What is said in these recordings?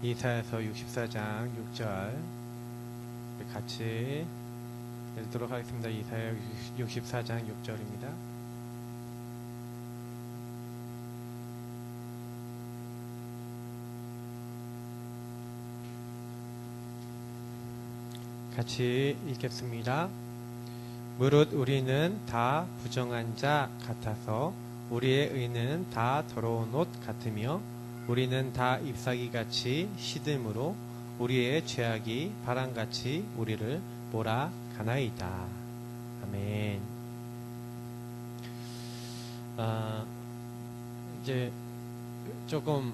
이사야서 64장 6절 같이 읽도록 하겠습니다. 이사야 64장 6절입니다. 같이 읽겠습니다. 무릇 우리는 다 부정한 자 같아서 우리의 의는 다 더러운 옷 같으며 우리는 다 잎사귀같이 시들므로 우리의 죄악이 바람같이 우리를 몰아가나이다. 아멘. 이제 조금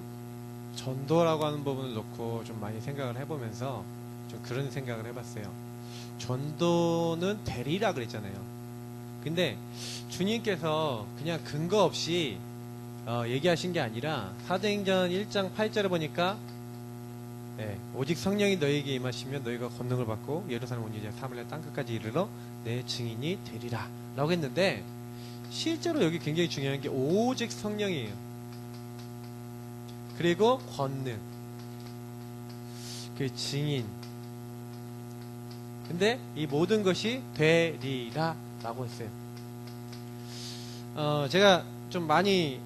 전도라고 하는 부분을 놓고 좀 많이 생각을 해보면서 좀 그런 생각을 해봤어요. 전도는 되리라 그랬잖아요. 근데 주님께서 그냥 근거 없이 얘기하신 게 아니라 사도행전 1장 8절에 보니까 오직 성령이 너희에게 임하시면 너희가 권능을 받고 예루살렘 온 이제 사마리아 땅끝까지 이르러 내 증인이 되리라 라고 했는데, 실제로 여기 굉장히 중요한 게 오직 성령이에요. 그리고 권능, 그 증인. 근데 이 모든 것이 되리라 라고 했어요. 제가 좀 많이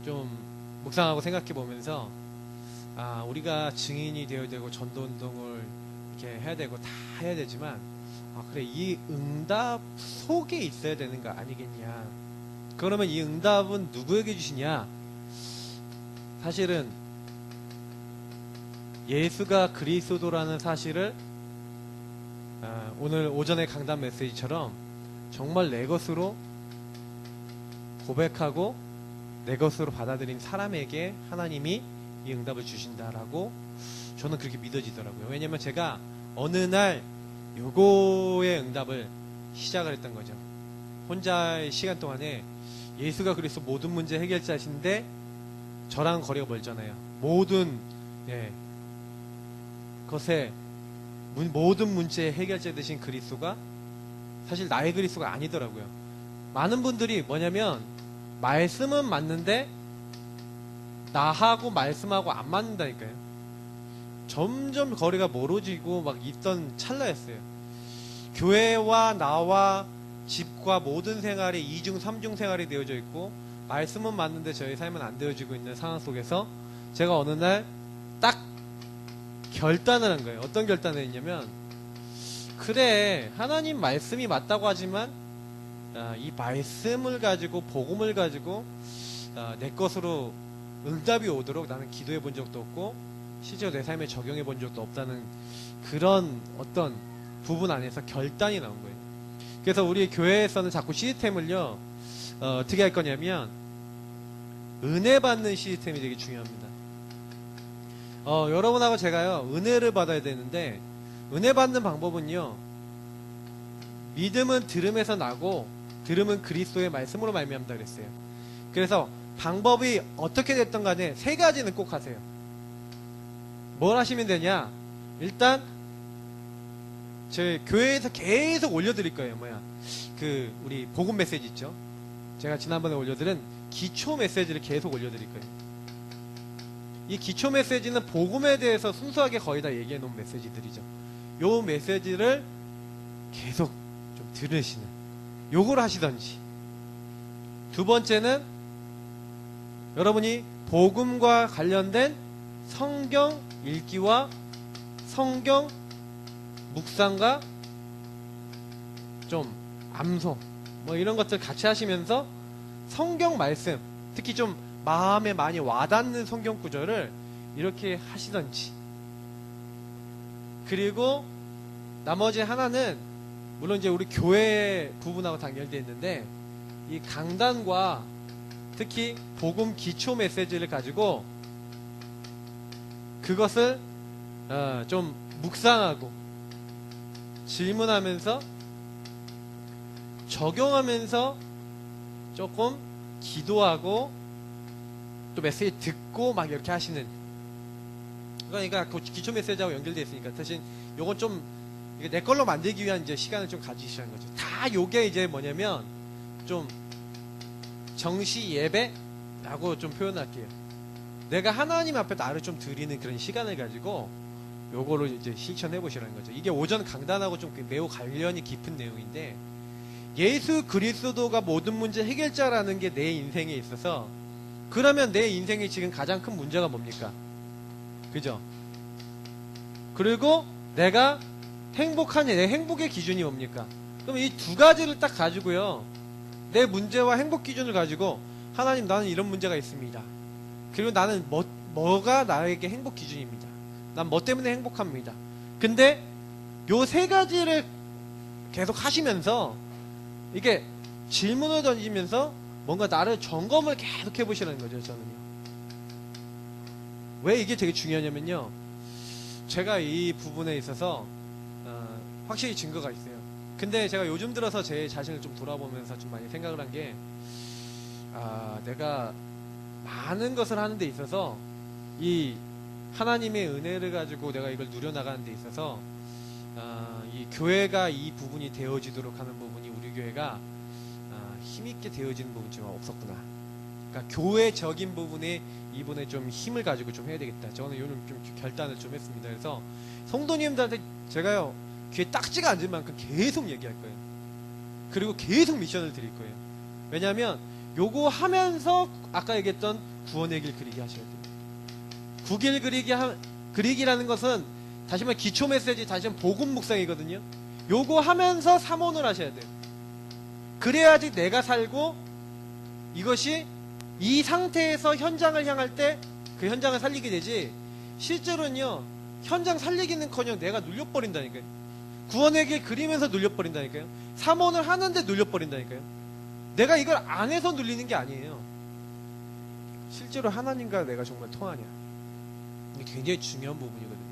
좀 묵상하고 생각해 보면서 우리가 증인이 되어야 되고 전도운동을 이렇게 해야 되고 다 해야 되지만 그래, 이 응답 속에 있어야 되는 거 아니겠냐. 그러면 이 응답은 누구에게 주시냐. 사실은 예수가 그리스도라는 사실을 오늘 오전의 강단 메시지처럼 정말 내 것으로 고백하고 내 것으로 받아들인 사람에게 하나님이 이 응답을 주신다라고 저는 그렇게 믿어지더라고요. 왜냐면 제가 어느 날 요거의 응답을 시작을 했던 거죠. 혼자의 시간 동안에 예수가 그리스도 모든 문제 해결자신데 저랑 거리가 멀잖아요. 모든 것에 모든 문제의 해결자 되신 그리스도가 사실 나의 그리스도가 아니더라고요. 많은 분들이 뭐냐면 말씀은 맞는데 나하고 말씀하고 안 맞는다니까요. 점점 거리가 멀어지고 막 있던 찰나였어요. 교회와 나와 집과 모든 생활이 이중 삼중 생활이 되어져 있고 말씀은 맞는데 저희 삶은 안 되어지고 있는 상황 속에서 제가 어느 날 딱 결단을 한 거예요. 어떤 결단을 했냐면, 그래, 하나님 말씀이 맞다고 하지만 이 말씀을 가지고 복음을 가지고 내 것으로 응답이 오도록 나는 기도해 본 적도 없고 실제로 내 삶에 적용해 본 적도 없다는 그런 어떤 부분 안에서 결단이 나온 거예요. 그래서 우리 교회에서는 자꾸 시스템을요 어떻게 할 거냐면 은혜 받는 시스템이 되게 중요합니다. 여러분하고 제가요 은혜를 받아야 되는데, 은혜 받는 방법은요, 믿음은 들음에서 나고 들음은 그리스도의 말씀으로 말미암다 그랬어요. 그래서 방법이 어떻게 됐든 간에 세 가지는 꼭 하세요. 뭘 하시면 되냐? 일단 제 교회에서 계속 올려드릴 거예요. 우리 복음 메시지 있죠? 제가 지난번에 올려드린 기초 메시지를 계속 올려드릴 거예요. 이 기초 메시지는 복음에 대해서 순수하게 거의 다 얘기해 놓은 메시지들이죠. 요 메시지를 계속 좀 들으시는, 요걸 하시던지. 두 번째는 여러분이 복음과 관련된 성경 읽기와 성경 묵상과 좀 암송 이런 것들 같이 하시면서 성경 말씀, 특히 좀 마음에 많이 와닿는 성경 구절을 이렇게 하시던지. 그리고 나머지 하나는 물론 이제 우리 교회 부분하고 단결되어 있는데, 이 강단과 특히 복음 기초 메시지를 가지고 그것을 좀 묵상하고 질문하면서 적용하면서 조금 기도하고 또 메시지 듣고 막 이렇게 하시는, 그러니까 그 기초 메시지하고 연결되어 있으니까 대신 요건 좀 내 걸로 만들기 위한 이제 시간을 좀 가지시라는 거죠. 다 요게 이제 뭐냐면 좀 정시 예배라고 좀 표현할게요. 내가 하나님 앞에 나를 좀 드리는 그런 시간을 가지고 요거를 이제 실천해 보시라는 거죠. 이게 오전 강단하고 좀 매우 관련이 깊은 내용인데, 예수 그리스도가 모든 문제 해결자라는 게 내 인생에 있어서, 그러면 내 인생에 지금 가장 큰 문제가 뭡니까? 그죠? 그리고 내가 내 행복의 기준이 뭡니까? 그럼 이 두 가지를 딱 가지고요, 내 문제와 행복 기준을 가지고, 하나님, 나는 이런 문제가 있습니다. 그리고 나는 뭐가 나에게 행복 기준입니다. 난 뭐 때문에 행복합니다. 근데 요 세 가지를 계속 하시면서 이게 질문을 던지면서 뭔가 나를 점검을 계속 해보시라는 거죠. 저는요. 왜 이게 되게 중요하냐면요, 제가 이 부분에 있어서 확실히 증거가 있어요. 근데 제가 요즘 들어서 제 자신을 좀 돌아보면서 좀 많이 생각을 한 게, 내가 많은 것을 하는 데 있어서 이 하나님의 은혜를 가지고 내가 이걸 누려나가는 데 있어서 이 교회가 이 부분이 되어지도록 하는 부분이, 우리 교회가 힘있게 되어지는 부분이 좀 없었구나. 그러니까 교회적인 부분에 이분에 좀 힘을 가지고 좀 해야 되겠다. 저는 요즘 좀 결단을 좀 했습니다. 그래서 성도님들한테 제가요, 귀에 딱지가 앉을 만큼 계속 얘기할 거예요. 그리고 계속 미션을 드릴 거예요. 왜냐하면 요거 하면서 아까 얘기했던 구원의 길 그리기 하셔야 돼요. 구길 그리기라는 것은 다시 말해 기초 메시지, 다시 말해 복음 묵상이거든요. 요거 하면서 삼원을 하셔야 돼요. 그래야지 내가 살고 이것이 이 상태에서 현장을 향할 때 그 현장을 살리게 되지, 실제로는요, 현장 살리기는커녕 내가 눌려버린다니까요. 구원의 길 그리면서 눌려버린다니까요. 삼원을 하는데 눌려버린다니까요. 내가 이걸 안 해서 눌리는 게 아니에요. 실제로 하나님과 내가 정말 통하냐, 이게 굉장히 중요한 부분이거든요.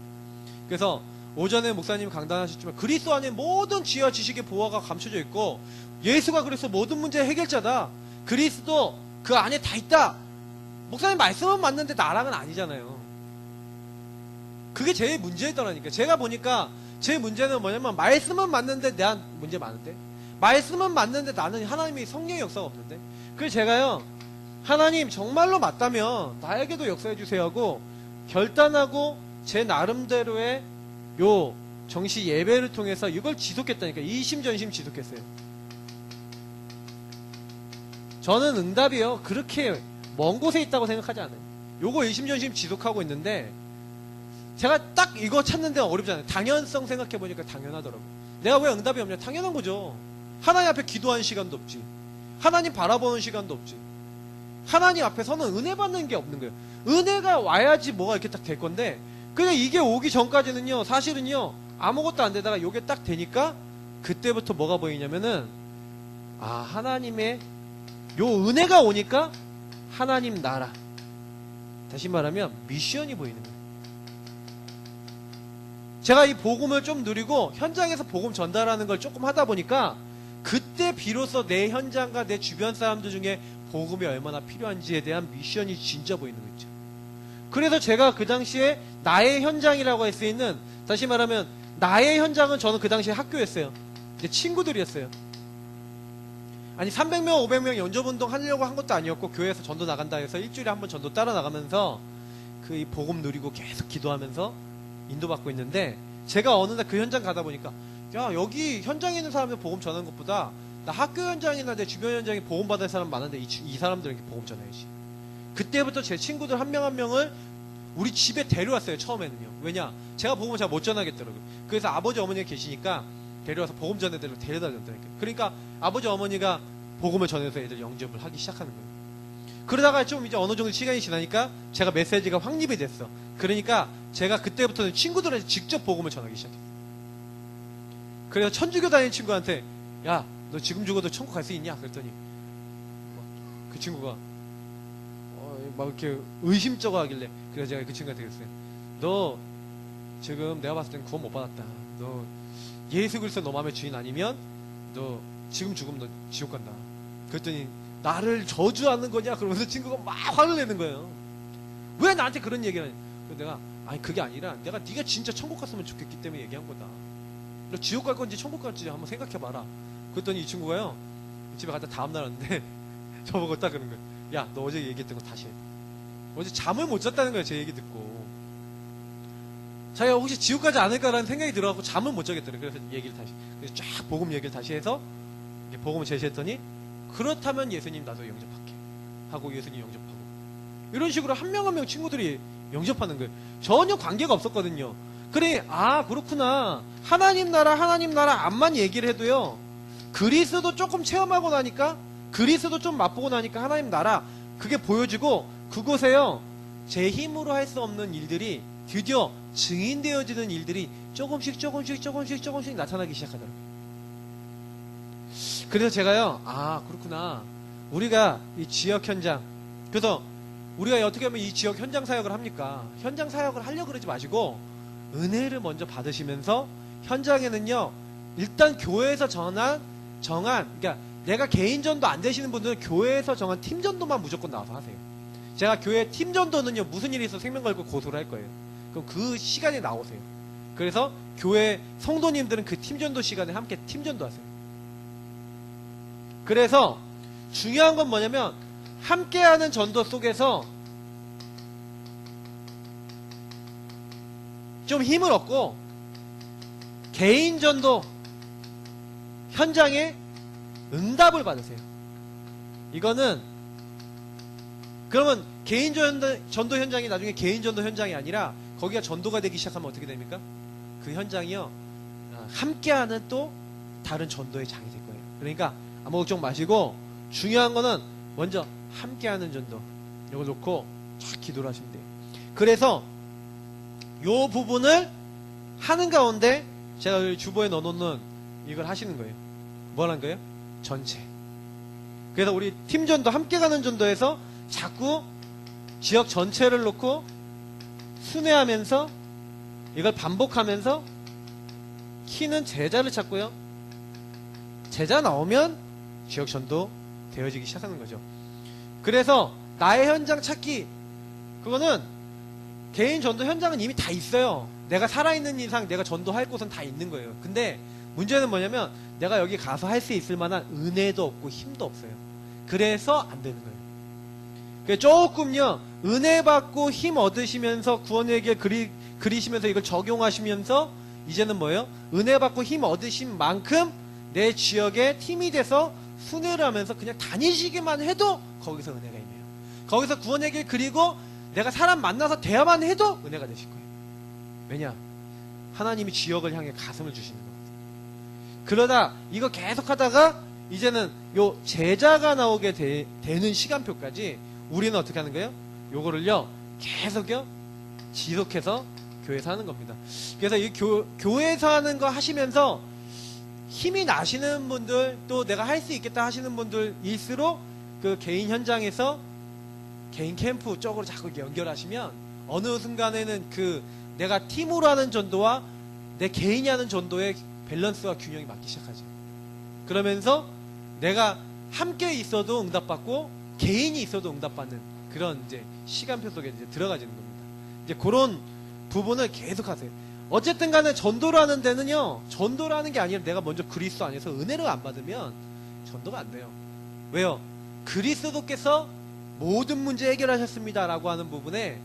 그래서 오전에 목사님 강단하셨지만, 그리스도 안에 모든 지혜와 지식의 보화가 감춰져 있고, 예수가 그래서 모든 문제의 해결자다, 그리스도 그 안에 다 있다. 목사님 말씀은 맞는데 나랑은 아니잖아요. 그게 제 문제였더라니까. 제가 보니까 제 문제는 뭐냐면, 말씀은 맞는데 내한 문제 많은데, 말씀은 맞는데 나는 하나님의 성령의 역사가 없는데. 그래서 제가요, 하나님 정말로 맞다면 나에게도 역사해 주세요 하고 결단하고 제 나름대로의 요 정시 예배를 통해서 이걸 지속했다니까. 이심전심 지속했어요. 저는 응답이요, 그렇게 먼 곳에 있다고 생각하지 않아요. 요거 이심전심 지속하고 있는데, 제가 딱 이거 찾는 데는 어렵잖아요. 당연성 생각해보니까 당연하더라고요. 내가 왜 응답이 없냐? 당연한 거죠. 하나님 앞에 기도하는 시간도 없지, 하나님 바라보는 시간도 없지, 하나님 앞에서는 은혜 받는 게 없는 거예요. 은혜가 와야지 뭐가 이렇게 딱 될 건데, 그냥 이게 오기 전까지는요, 사실은요, 아무것도 안 되다가 요게 딱 되니까 그때부터 뭐가 보이냐면은, 하나님의 요 은혜가 오니까 하나님 나라, 다시 말하면 미션이 보이는 거예요. 제가 이 복음을 좀 누리고 현장에서 복음 전달하는 걸 조금 하다 보니까, 그때 비로소 내 현장과 내 주변 사람들 중에 복음이 얼마나 필요한지에 대한 미션이 진짜 보이는 거죠. 그래서 제가 그 당시에 나의 현장이라고 할 수 있는, 다시 말하면 나의 현장은 저는 그 당시에 학교였어요. 내 친구들이었어요. 아니 300명 500명 연접운동 하려고 한 것도 아니었고, 교회에서 전도 나간다 해서 일주일에 한 번 전도 따라 나가면서 그 이 복음 누리고 계속 기도하면서 인도받고 있는데, 제가 어느 날 그 현장 가다 보니까, 야, 여기 현장에 있는 사람들 복음 전하는 것보다 나 학교 현장이나 내 주변 현장에 복음 받을 사람 많은데 이 사람들에게 복음 전해야지. 그때부터 제 친구들 한 명 한 명을 우리 집에 데려왔어요. 처음에는요. 왜냐? 제가 복음을 잘 못 전하겠더라고요. 그래서 아버지 어머니가 계시니까 데려와서 복음 전해드리고 데려다 줬다니까요. 그러니까 아버지 어머니가 복음을 전해서 애들 영접을 하기 시작하는 거예요. 그러다가 좀 이제 어느 정도 시간이 지나니까 제가 메시지가 확립이 됐어. 그러니까 제가 그때부터는 친구들한테 직접 복음을 전하기 시작했어요. 그래서 천주교 다니는 친구한테, 야, 너 지금 죽어도 천국 갈 수 있냐? 그랬더니 그 친구가 막 이렇게 의심쩍어 하길래, 그래서 제가 그 친구한테 그랬어요. 너 지금 내가 봤을 땐 구원 못 받았다. 너 예수 그리스도 너 마음의 주인 아니면 너 지금 죽으면 너 지옥 간다. 그랬더니 나를 저주하는 거냐? 그러면서 친구가 막 화를 내는 거예요. 왜 나한테 그런 얘기를 하냐? 그래서 내가, 아니 그게 아니라 내가 네가 진짜 천국 갔으면 좋겠기 때문에 얘기한 거다. 너 지옥 갈 건지 천국 갈지 한번 생각해봐라. 그랬더니 이 친구가요, 집에 갔다 다음날 왔는데 저보고 딱 그런 거예요. 야, 너 어제 얘기했던 거 다시 해. 어제 잠을 못 잤다는 거예요. 제 얘기 듣고. 자기가 혹시 지옥 가지 않을까라는 생각이 들어갖고 잠을 못 자겠더래요. 그래서 얘기를 다시, 그래서 쫙 복음 얘기를 다시 해서 복음을 제시했더니, 그렇다면 예수님 나도 영접할게 하고 예수님 영접하고, 이런 식으로 한 명 한 명 친구들이 영접하는 거예요. 전혀 관계가 없었거든요. 그래, 아 그렇구나. 하나님 나라 암만 얘기를 해도요, 그리스도 조금 체험하고 나니까, 그리스도 좀 맛보고 나니까 하나님 나라 그게 보여지고, 그곳에요 제 힘으로 할 수 없는 일들이 드디어 증인되어지는 일들이 조금씩 나타나기 시작하더라고요. 그래서 제가요, 아 그렇구나, 우리가 이 지역 현장, 그래서 우리가 어떻게 하면 이 지역 현장 사역을 합니까? 현장 사역을 하려고 그러지 마시고 은혜를 먼저 받으시면서, 현장에는요 일단 교회에서 정한 그러니까 내가 개인 전도 안 되시는 분들은 교회에서 정한 팀 전도만 무조건 나와서 하세요. 제가 교회 팀 전도는요, 무슨 일이 있어 생명 걸고 고소를 할 거예요. 그럼 그 시간에 나오세요. 그래서 교회 성도님들은 그 팀 전도 시간에 함께 팀 전도 하세요. 그래서 중요한 건 뭐냐면, 함께하는 전도 속에서 좀 힘을 얻고 개인 전도 현장에 응답을 받으세요. 이거는 그러면 개인 전도 현장이 나중에 개인 전도 현장이 아니라 거기가 전도가 되기 시작하면 어떻게 됩니까? 그 현장이요 함께하는 또 다른 전도의 장이 될 거예요. 그러니까 아무 걱정 마시고, 중요한 거는 먼저 함께하는 전도, 이걸 놓고 쫙 기도를 하시면 돼요. 그래서 요 부분을 하는 가운데 제가 여기 주보에 넣어놓는 이걸 하시는 거예요. 뭘 한 거예요? 전체. 그래서 우리 팀 전도, 함께 가는 전도에서 자꾸 지역 전체를 놓고 순회하면서 이걸 반복하면서, 키는 제자를 찾고요, 제자 나오면 지역 전도 되어지기 시작하는 거죠. 그래서 나의 현장 찾기, 그거는 개인 전도 현장은 이미 다 있어요. 내가 살아있는 이상 내가 전도할 곳은 다 있는 거예요. 근데 문제는 뭐냐면, 내가 여기 가서 할 수 있을 만한 은혜도 없고 힘도 없어요. 그래서 안 되는 거예요. 조금요 은혜 받고 힘 얻으시면서, 구원의 길 그리시면서 이걸 적용하시면서, 이제는 뭐예요? 은혜 받고 힘 얻으신 만큼 내 지역에 팀이 돼서 순회를 하면서 그냥 다니시기만 해도 거기서 은혜가 있네요. 거기서 구원의 길 그리고 내가 사람 만나서 대화만 해도 은혜가 되실 거예요. 왜냐? 하나님이 지역을 향해 가슴을 주시는 거거든요. 그러다 이거 계속 하다가 이제는 요 제자가 나오게 되는 시간표까지 우리는 어떻게 하는 거예요? 요거를요 계속요 지속해서 교회에서 하는 겁니다. 그래서 이 교회에서 하는 거 하시면서 힘이 나시는 분들, 또 내가 할 수 있겠다 하시는 분들일수록 그 개인 현장에서 개인 캠프 쪽으로 자꾸 연결하시면, 어느 순간에는 그 내가 팀으로 하는 전도와 내 개인이 하는 전도의 밸런스와 균형이 맞기 시작하죠. 그러면서 내가 함께 있어도 응답받고 개인이 있어도 응답받는 그런 이제 시간표 속에 이제 들어가지는 겁니다. 이제 그런 부분을 계속 하세요. 어쨌든 간에 전도를 하는 데는요, 전도를 하는 게 아니라 내가 먼저 그리스도 안에서 은혜를 안 받으면 전도가 안 돼요. 왜요? 그리스도께서 모든 문제 해결하셨습니다 라고 하는 부분에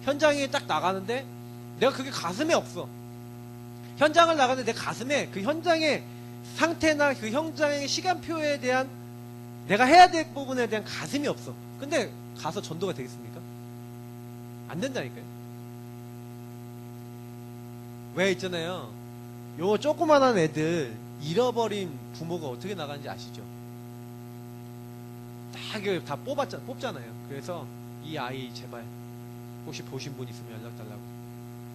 현장에 딱 나가는데 내가 그게 가슴에 없어. 현장을 나가는데 내 가슴에 그 현장의 상태나 그 현장의 시간표에 대한 내가 해야 될 부분에 대한 가슴이 없어. 근데 가서 전도가 되겠습니까? 안 된다니까요. 왜 있잖아요, 요 조그만한 애들 잃어버린 부모가 어떻게 나가는지 아시죠? 다 뽑잖아요. 그래서 이 아이 제발 혹시 보신 분 있으면 연락 달라고.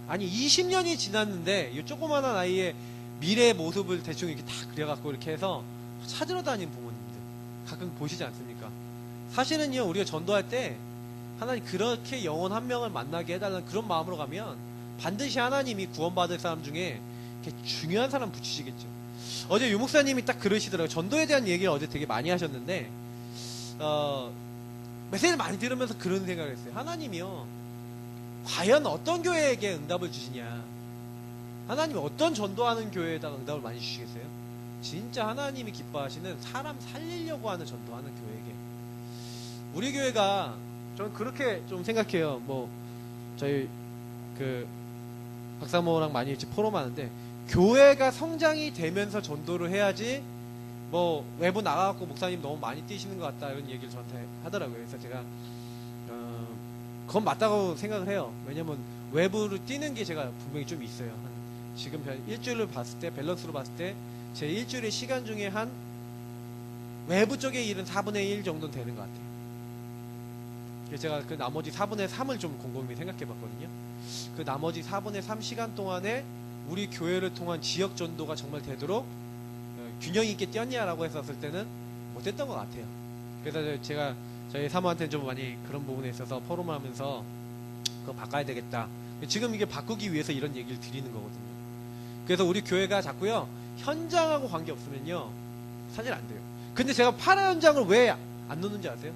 아니 20년이 지났는데 이 조그만한 아이의 미래의 모습을 대충 이렇게 다 그려갖고 이렇게 해서 찾으러 다니는 부모님들 가끔 보시지 않습니까? 사실은요, 우리가 전도할 때 하나님 그렇게 영혼 한 명을 만나게 해달라는 그런 마음으로 가면 반드시 하나님이 구원받을 사람 중에 이렇게 중요한 사람 붙이시겠죠. 어제 유목사님이 딱 그러시더라고요. 전도에 대한 얘기를 어제 되게 많이 하셨는데 메시지를 많이 들으면서 그런 생각을 했어요. 하나님이요, 과연 어떤 교회에게 응답을 주시냐, 하나님이 어떤 전도하는 교회에다가 응답을 많이 주시겠어요? 진짜 하나님이 기뻐하시는 사람 살리려고 하는 전도하는 교회에게. 우리 교회가 저는 그렇게 좀 생각해요. 뭐 저희 그 박사모랑 많이 이제 포럼하는데 교회가 성장이 되면서 전도를 해야지 뭐 외부 나가갖고 목사님 너무 많이 뛰시는 것 같다 이런 얘기를 저한테 하더라고요. 그래서 제가 그건 맞다고 생각을 해요. 왜냐면 외부로 뛰는 게 제가 분명히 좀 있어요. 지금 일주일을 봤을 때 밸런스로 봤을 때 제 일주일의 시간 중에 한 외부 쪽의 일은 4분의 1 정도는 되는 것 같아요. 그래서 제가 그 나머지 4분의 3을 좀 곰곰이 생각해 봤거든요. 그 나머지 4분의 3 시간 동안에 우리 교회를 통한 지역 전도가 정말 되도록 균형 있게 뛰었냐라고 했었을 때는 못했던 것 같아요. 그래서 제가 저희 사모한테는 좀 많이 그런 부분에 있어서 포럼을 하면서 그거 바꿔야 되겠다. 지금 이게 바꾸기 위해서 이런 얘기를 드리는 거거든요. 그래서 우리 교회가 자꾸요 현장하고 관계없으면요 사실 안 돼요. 근데 제가 파라 현장을 왜 안 넣는지 아세요?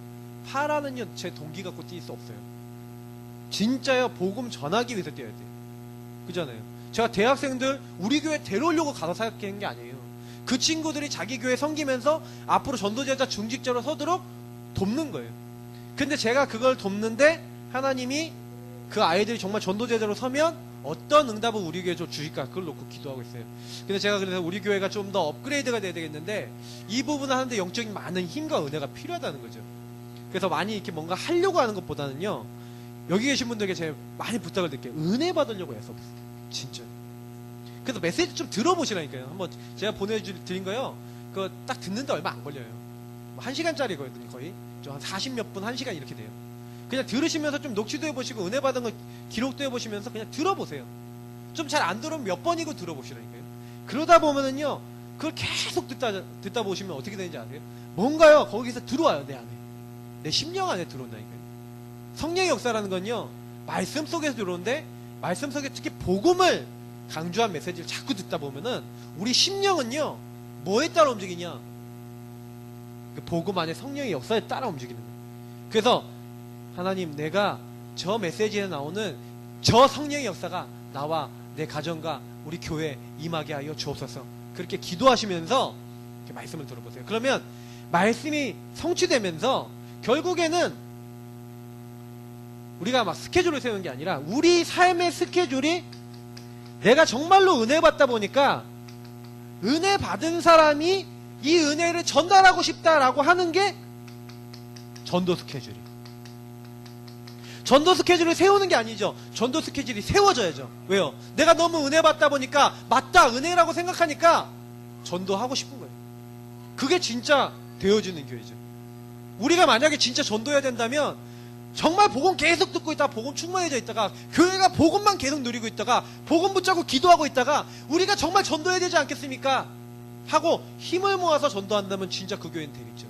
파라는요 제 동기 갖고 뛸 수 없어요. 진짜요 복음 전하기 위해서 뛰어야 돼요. 그잖아요. 제가 대학생들 우리 교회 데려오려고 가서 사역한 게 아니에요. 그 친구들이 자기 교회 섬기면서 앞으로 전도제자 중직자로 서도록 돕는 거예요. 근데 제가 그걸 돕는데 하나님이 그 아이들이 정말 전도제자로 서면 어떤 응답을 우리 교회에 주실까 그걸 놓고 기도하고 있어요. 근데 제가 그래서 우리 교회가 좀 더 업그레이드가 돼야 되겠는데 이 부분을 하는데 영적인 많은 힘과 은혜가 필요하다는 거죠. 그래서 많이 이렇게 뭔가 하려고 하는 것보다는요 여기 계신 분들에게 제가 많이 부탁을 드릴게요. 은혜 받으려고 해서 진짜. 그래서 메시지 좀 들어보시라니까요. 한번 제가 보내드린 거요. 그거 딱 듣는데 얼마 안 걸려요. 1시간짜리거든요 거의. 한 40몇 분 1시간 이렇게 돼요. 그냥 들으시면서 좀 녹취도 해보시고 은혜 받은 거 기록도 해보시면서 그냥 들어보세요. 좀 잘 안 들으면 몇 번이고 들어보시라니까요. 그러다 보면은요 그걸 계속 듣다 보시면 어떻게 되는지 아세요? 뭔가요 거기서 들어와요. 내 안에 내 심령 안에 들어온다니까요. 성령의 역사라는 건요 말씀 속에서 들어오는데 말씀 속에 특히 복음을 강조한 메시지를 자꾸 듣다 보면은 우리 심령은요 뭐에 따라 움직이냐 그 복음 안에 성령의 역사에 따라 움직이는 거예요. 그래서 하나님 내가 저 메시지에 나오는 저 성령의 역사가 나와 내 가정과 우리 교회에 임하게 하여 주옵소서. 그렇게 기도하시면서 이렇게 말씀을 들어보세요. 그러면 말씀이 성취되면서 결국에는 우리가 막 스케줄을 세우는 게 아니라 우리 삶의 스케줄이 내가 정말로 은혜 받다 보니까 은혜 받은 사람이 이 은혜를 전달하고 싶다라고 하는 게 전도 스케줄이에요. 전도 스케줄을 세우는 게 아니죠. 전도 스케줄이 세워져야죠. 왜요? 내가 너무 은혜 받다 보니까 맞다 은혜라고 생각하니까 전도하고 싶은 거예요. 그게 진짜 되어지는 교회죠. 우리가 만약에 진짜 전도해야 된다면 정말 복음 계속 듣고 있다가 복음 충만해져 있다가 교회가 복음만 계속 누리고 있다가 복음 붙잡고 기도하고 있다가 우리가 정말 전도해야 되지 않겠습니까? 하고 힘을 모아서 전도한다면 진짜 그 교회는 되겠죠.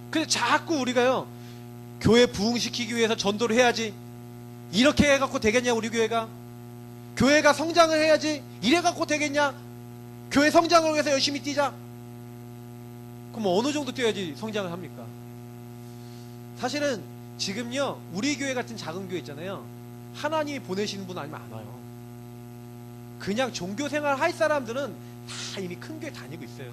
근데 자꾸 우리가요 교회 부흥시키기 위해서 전도를 해야지 이렇게 해갖고 되겠냐 우리 교회가 교회가 성장을 해야지 이래갖고 되겠냐 교회 성장을 위해서 열심히 뛰자 그럼 어느 정도 뛰어야지 성장을 합니까? 사실은 지금요 우리 교회 같은 작은 교회 있잖아요 하나님이 보내시는 분 아니면 안 와요. 그냥 종교생활 할 사람들은 다 이미 큰 교회 다니고 있어요.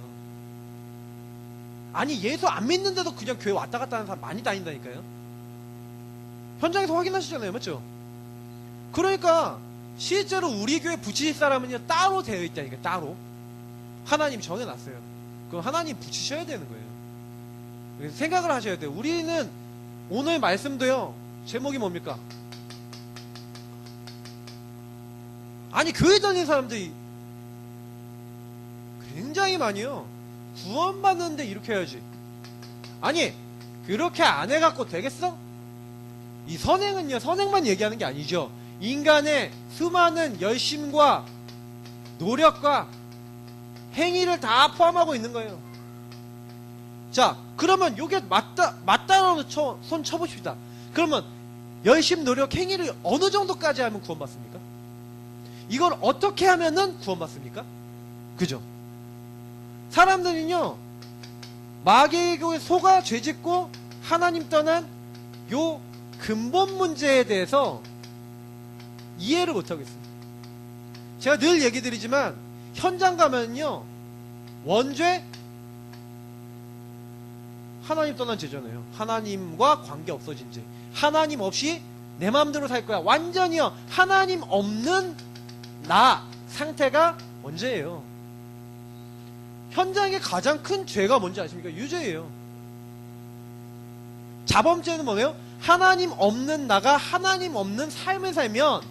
아니 예수 안 믿는데도 그냥 교회 왔다 갔다 하는 사람 많이 다닌다니까요. 현장에서 확인하시잖아요. 맞죠? 그러니까 실제로 우리 교회 붙이실 사람은요 따로 되어 있다니까. 따로 하나님 정해놨어요. 그럼 하나님 붙이셔야 되는 거예요. 그래서 생각을 하셔야 돼요. 우리는 오늘 말씀도요 제목이 뭡니까? 아니 교회 다니는 사람들이 굉장히 많이요 구원받는데 이렇게 해야지. 아니 그렇게 안 해갖고 되겠어? 이 선행은요 선행만 얘기하는 게 아니죠. 인간의 수많은 열심과 노력과 행위를 다 포함하고 있는 거예요. 자 그러면 요게 맞다라고 손 쳐보십시다. 그러면 열심 노력 행위를 어느 정도까지 하면 구원받습니까? 이걸 어떻게 하면은 구원받습니까? 그죠? 사람들은요 마귀의 속아 죄짓고 하나님 떠난 요 근본 문제에 대해서 이해를 못하고 있습니다. 제가 늘 얘기 드리지만 현장 가면요 원죄 하나님 떠난 죄잖아요. 하나님과 관계 없어진 죄. 하나님 없이 내 마음대로 살 거야. 완전히요. 하나님 없는 나 상태가 문제예요. 현장의 가장 큰 죄가 뭔지 아십니까? 유죄예요. 자범죄는 뭐예요? 하나님 없는 나가 하나님 없는 삶을 살면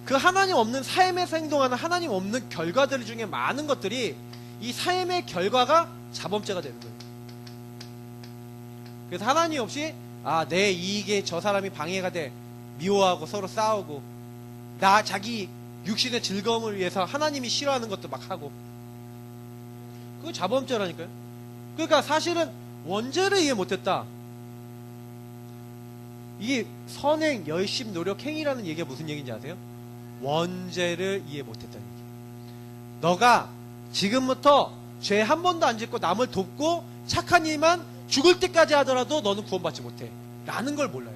그 하나님 없는 삶에서 행동하는 하나님 없는 결과들 중에 많은 것들이 이 삶의 결과가 자범죄가 되는 거예요. 그래서 하나님 없이 내 이익에 저 사람이 방해가 돼 미워하고 서로 싸우고 나 자기 육신의 즐거움을 위해서 하나님이 싫어하는 것도 막 하고 그게 자범죄라니까요. 그러니까 사실은 원죄를 이해 못했다. 이게 선행, 열심, 노력, 행위라는 얘기가 무슨 얘기인지 아세요? 원죄를 이해 못했다는 얘기예요. 너가 지금부터 죄 한 번도 안 짓고 남을 돕고 착한 일만 죽을 때까지 하더라도 너는 구원받지 못해 라는 걸 몰라요.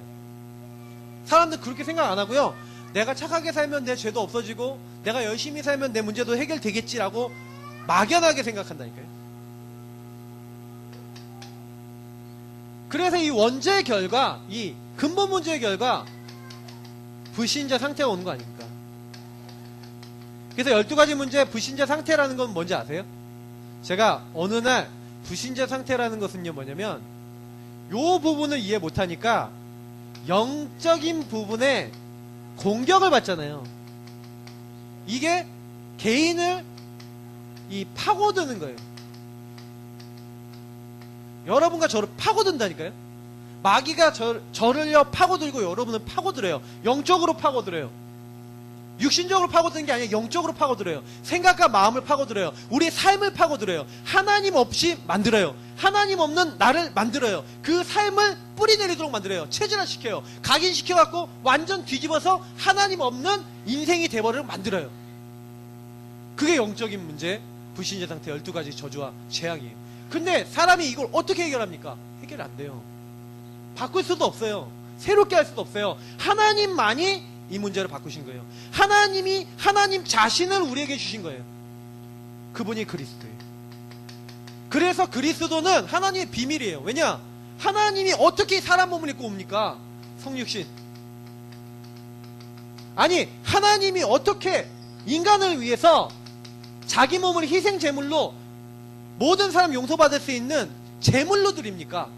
사람들 그렇게 생각 안 하고요. 내가 착하게 살면 내 죄도 없어지고 내가 열심히 살면 내 문제도 해결되겠지라고 막연하게 생각한다니까요. 그래서 이 원죄의 결과, 이 근본 문제의 결과 불신자 상태가 오는 거 아닙니까? 그래서 12가지 문제 불신자 상태라는 건 뭔지 아세요? 제가 어느 날 불신자 상태라는 것은요 뭐냐면 요 부분을 이해 못하니까 영적인 부분에 공격을 받잖아요. 이게 개인을 파고드는 거예요. 여러분과 저를 파고든다니까요. 마귀가 저를요 파고들고 여러분을 파고들어요. 영적으로 파고들어요. 육신적으로 파고드는 게 아니라 영적으로 파고들어요. 생각과 마음을 파고들어요. 우리의 삶을 파고들어요. 하나님 없이 만들어요. 하나님 없는 나를 만들어요. 그 삶을 뿌리내리도록 만들어요. 체질화시켜요. 각인시켜갖고 완전 뒤집어서 하나님 없는 인생이 돼버리도록 만들어요. 그게 영적인 문제, 불신자 상태 12가지 저주와 재앙이에요. 근데 사람이 이걸 어떻게 해결합니까? 해결 안 돼요. 바꿀 수도 없어요. 새롭게 할 수도 없어요. 하나님만이 이 문제를 바꾸신 거예요. 하나님이 하나님 자신을 우리에게 주신 거예요. 그분이 그리스도예요. 그래서 그리스도는 하나님의 비밀이에요. 왜냐? 하나님이 어떻게 사람 몸을 입고 옵니까? 성육신. 아니 하나님이 어떻게 인간을 위해서 자기 몸을 희생 제물로 모든 사람 용서받을 수 있는 제물로 드립니까?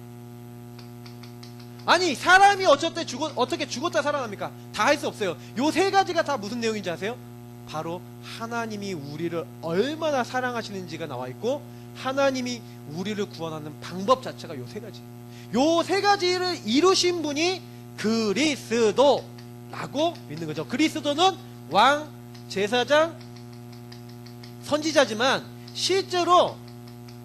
아니 사람이 어떻게 죽었다 살아납니까? 다 할 수 없어요. 요 세 가지가 다 무슨 내용인지 아세요? 바로 하나님이 우리를 얼마나 사랑하시는지가 나와 있고 하나님이 우리를 구원하는 방법 자체가 요 세 가지. 요 세 가지를 이루신 분이 그리스도라고 믿는 거죠. 그리스도는 왕, 제사장, 선지자지만 실제로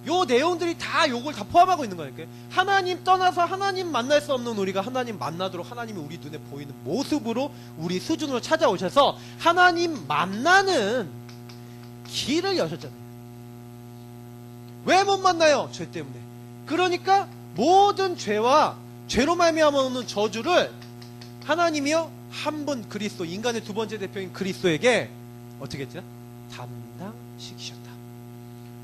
요 내용들이 다 요걸 다 포함하고 있는 거니까요. 하나님 떠나서 하나님 만날 수 없는 우리가 하나님 만나도록 하나님이 우리 눈에 보이는 모습으로 우리 수준으로 찾아오셔서 하나님 만나는 길을 여셨잖아요. 왜 못 만나요? 죄 때문에. 그러니까 모든 죄와 죄로 말미암아 오는 저주를 하나님이요 한 분 그리스도, 인간의 두 번째 대표인 그리스도에게 어떻게 했죠? 담당시키셨다.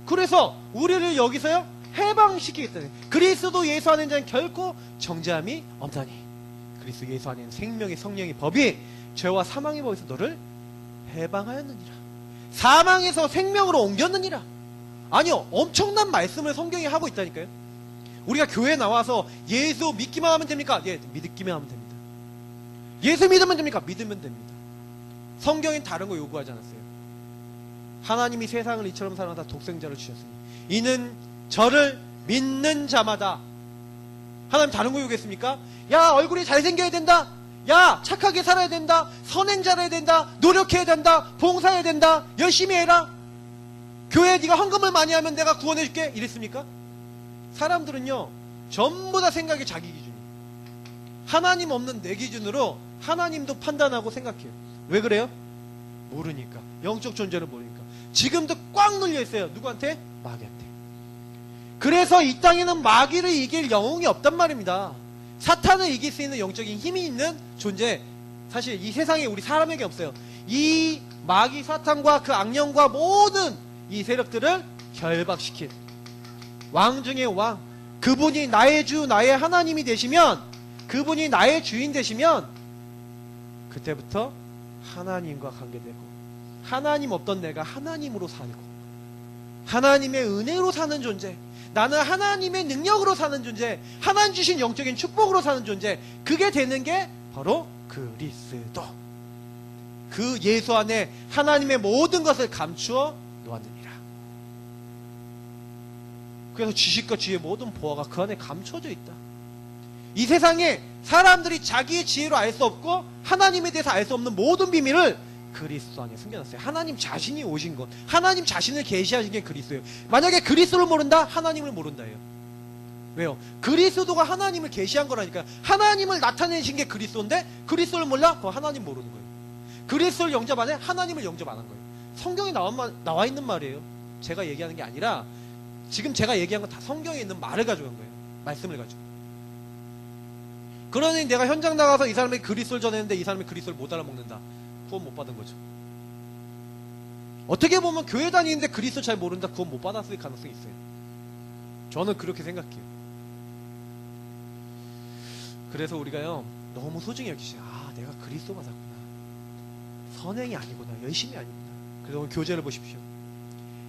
그래서 우리를 여기서요 해방시키겠다는, 그리스도 예수 안에 자는 결코 정죄함이 없다니. 그리스도 예수 안에는 생명의 성령의 법이 죄와 사망의 법에서 너를 해방하였느니라. 사망에서 생명으로 옮겼느니라. 아니요, 엄청난 말씀을 성경이 하고 있다니까요. 우리가 교회에 나와서 예수 믿기만 하면 됩니까? 예, 믿기만 하면 됩니다. 예수 믿으면 됩니까? 믿으면 됩니다. 성경엔 다른 거 요구하지 않았어요. 하나님이 세상을 이처럼 사랑하다 독생자를 주셨으니 이는 저를 믿는 자마다. 하나님 다른 거 요구했습니까? 야, 얼굴이 잘생겨야 된다. 야, 착하게 살아야 된다. 선행 잘해야 된다. 노력해야 된다. 봉사해야 된다. 열심히 해라. 교회에 네가 헌금을 많이 하면 내가 구원해줄게. 이랬습니까? 사람들은요 전부 다 생각이 자기 기준이에요. 하나님 없는 내 기준으로 하나님도 판단하고 생각해요. 왜 그래요? 모르니까. 영적 존재를 모르니까. 지금도 꽉 눌려있어요. 누구한테? 마귀한테. 그래서 이 땅에는 마귀를 이길 영웅이 없단 말입니다. 사탄을 이길 수 있는 영적인 힘이 있는 존재, 사실 이 세상에 우리 사람에게 없어요. 이 마귀 사탄과 그 악령과 모든 이 세력들을 결박시킨 왕 중의 왕, 그분이 나의 주 나의 하나님이 되시면 그분이 나의 주인 되시면 그때부터 하나님과 관계되고, 하나님 없던 내가 하나님으로 살고, 하나님의 은혜로 사는 존재, 나는 하나님의 능력으로 사는 존재, 하나님 주신 영적인 축복으로 사는 존재, 그게 되는 게 바로 그리스도. 그 예수 안에 하나님의 모든 것을 감추어 놓았느니라. 그래서 지식과 지혜의 모든 보화가 그 안에 감춰져 있다. 이 세상에 사람들이 자기의 지혜로 알 수 없고 하나님에 대해서 알 수 없는 모든 비밀을 그리스도 안에 숨겨놨어요. 하나님 자신이 오신 것, 하나님 자신을 계시하신 게 그리스도예요. 만약에 그리스도를 모른다? 하나님을 모른다예요. 왜요? 그리스도가 하나님을 계시한 거라니까요. 하나님을 나타내신 게 그리스도인데 그리스도를 몰라? 그럼 하나님 모르는 거예요. 그리스도를 영접 안 해? 하나님을 영접 안 한 거예요. 성경에 나와 있는 말이에요. 제가 얘기하는 게 아니라 지금 제가 얘기한 건 다 성경에 있는 말을 가져간 거예요. 말씀을 가지고. 그러니 내가 현장 나가서 이 사람이 그리스도를 전했는데 이 사람이 그리스도를 못 알아먹는다. 구원 못 받은 거죠. 어떻게 보면 교회 다니는데 그리스도 잘 모른다. 구원 못 받았을 가능성이 있어요. 저는 그렇게 생각해요. 그래서 우리가요, 너무 소중히 여기시죠. 아, 내가 그리스도 받았구나. 선행이 아니구나. 열심이 아니구나. 그래서 오늘 교재를 보십시오.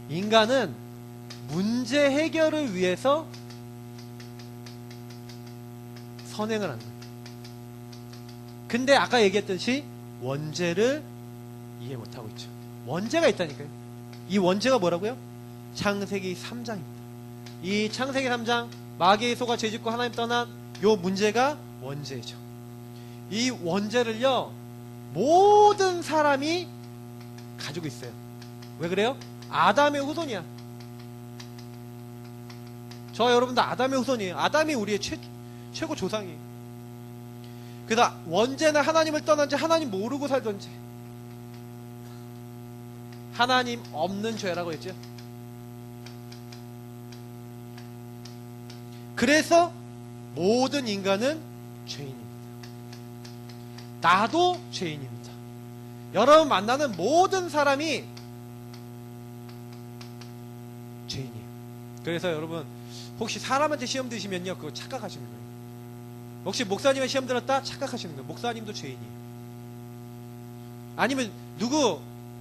인간은 문제 해결을 위해서 선행을 하는 거예요. 근데 아까 얘기했듯이 원죄를 이해 못하고 있죠. 원죄가 있다니까요. 이 원죄가 뭐라고요? 창세기 3장입니다. 이 창세기 3장 마귀의 소가 죄짓고 하나님 떠난 요 문제가 원죄죠. 이 원죄를요 모든 사람이 가지고 있어요. 왜 그래요? 아담의 후손이야. 저 여러분들 아담의 후손이에요. 아담이 우리의 최고 조상이에요. 그래서 원죄는 하나님을 떠난지 하나님 모르고 살던지 하나님 없는 죄라고 했죠. 그래서 모든 인간은 죄인입니다. 나도 죄인입니다. 여러분 만나는 모든 사람이 죄인이에요. 그래서 여러분 혹시 사람한테 시험 드시면요 그거 착각하시는 거예요. 혹시 목사님의 시험 들었다? 착각하시는 거예요. 목사님도 죄인이에요. 아니면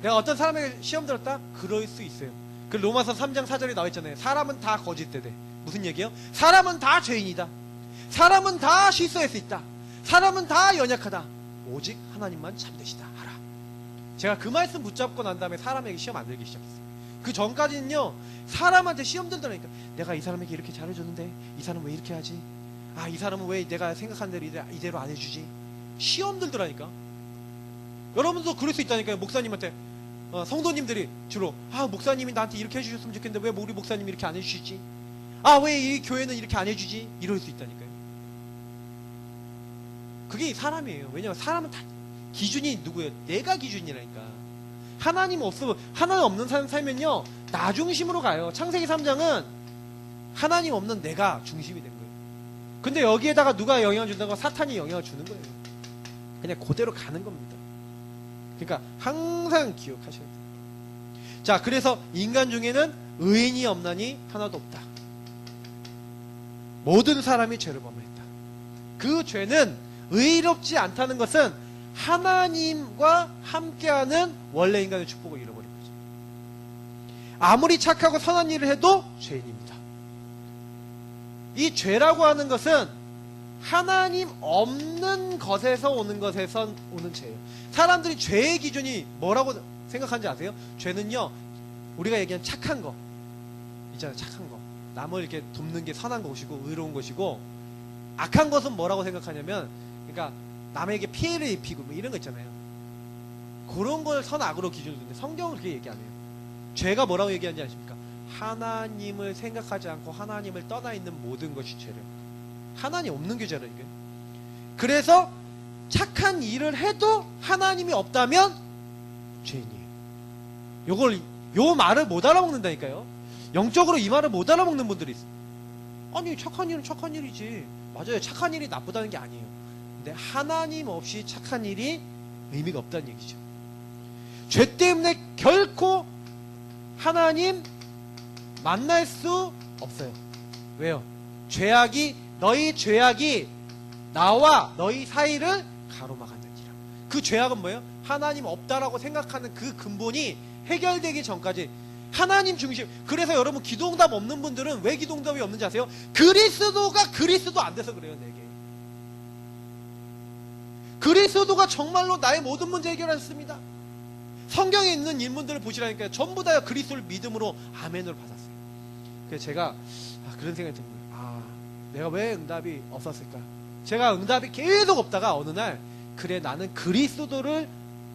내가 어떤 사람에게 시험 들었다? 그럴 수 있어요. 그 로마서 3장 4절에 나와 있잖아요. 사람은 다 거짓되대. 무슨 얘기예요? 사람은 다 죄인이다. 사람은 다 실수할 수 있다. 사람은 다 연약하다. 오직 하나님만 참되시다. 알아. 제가 그 말씀 붙잡고 난 다음에 사람에게 시험 안 들기 시작했어요. 그 전까지는요 사람한테 시험 들더라니까. 내가 이 사람에게 이렇게 잘해줬는데 이 사람은 왜 이렇게 하지? 아, 이 사람은 왜 내가 생각한 대로 이대로 안 해주지? 시험 들더라니까. 여러분도 그럴 수 있다니까요. 목사님한테 성도님들이 주로 목사님이 나한테 이렇게 해주셨으면 좋겠는데 왜 우리 목사님이 이렇게 안 해주시지? 왜 이 교회는 이렇게 안 해주지? 이럴 수 있다니까요. 그게 사람이에요. 왜냐면 사람은 다 기준이 누구예요? 내가 기준이라니까. 하나님 없는 삶 살면요 나 중심으로 가요. 창세기 3장은 하나님 없는 내가 중심이 된 거예요. 근데 여기에다가 누가 영향을 준다고? 사탄이 영향을 주는 거예요. 그냥 그대로 가는 겁니다. 그러니까 항상 기억하셔야 돼요. 자, 그래서 인간 중에는 의인이 없나니 하나도 없다. 모든 사람이 죄를 범했다. 그 죄는 의롭지 않다는 것은 하나님과 함께하는 원래 인간의 축복을 잃어버린 거죠. 아무리 착하고 선한 일을 해도 죄인입니다. 이 죄라고 하는 것은 하나님 없는 것에서 오는 죄예요. 사람들이 죄의 기준이 뭐라고 생각하는지 아세요? 죄는요 우리가 얘기하는 착한 거 있잖아요. 착한 거 남을 이렇게 돕는 게 선한 것이고 의로운 것이고, 악한 것은 뭐라고 생각하냐면 그러니까 남에게 피해를 입히고 뭐 이런 거 있잖아요. 그런 걸 선악으로 기준을 두는데 성경은 그렇게 얘기 안 해요. 죄가 뭐라고 얘기하는지 아십니까? 하나님을 생각하지 않고 하나님을 떠나 있는 모든 것이 죄래요. 하나님 없는 게 죄라 이게. 그래서 착한 일을 해도 하나님이 없다면 죄인이에요. 요 말을 못 알아먹는다니까요. 영적으로 이 말을 못 알아먹는 분들이 있어요. 아니 착한 일은 착한 일이지. 맞아요. 착한 일이 나쁘다는 게 아니에요. 근데 하나님 없이 착한 일이 의미가 없다는 얘기죠. 죄 때문에 결코 하나님 만날 수 없어요. 왜요? 너희 죄악이 나와 너희 사이를 가로막았느니라. 그 죄악은 뭐예요? 하나님 없다라고 생각하는 그 근본이 해결되기 전까지 하나님 중심. 그래서 여러분 기도응답 없는 분들은 왜 기도응답이 없는지 아세요? 그리스도가 그리스도 안 돼서 그래요. 내게 그리스도가 정말로 나의 모든 문제 해결했습니다. 성경에 있는 인물들을 보시라니까요. 전부 다 그리스도를 믿음으로 아멘을 받았어요. 그래서 제가 그런 생각이 든 거예요. 내가 왜 응답이 없었을까? 제가 응답이 계속 없다가 어느 날 그래 나는 그리스도를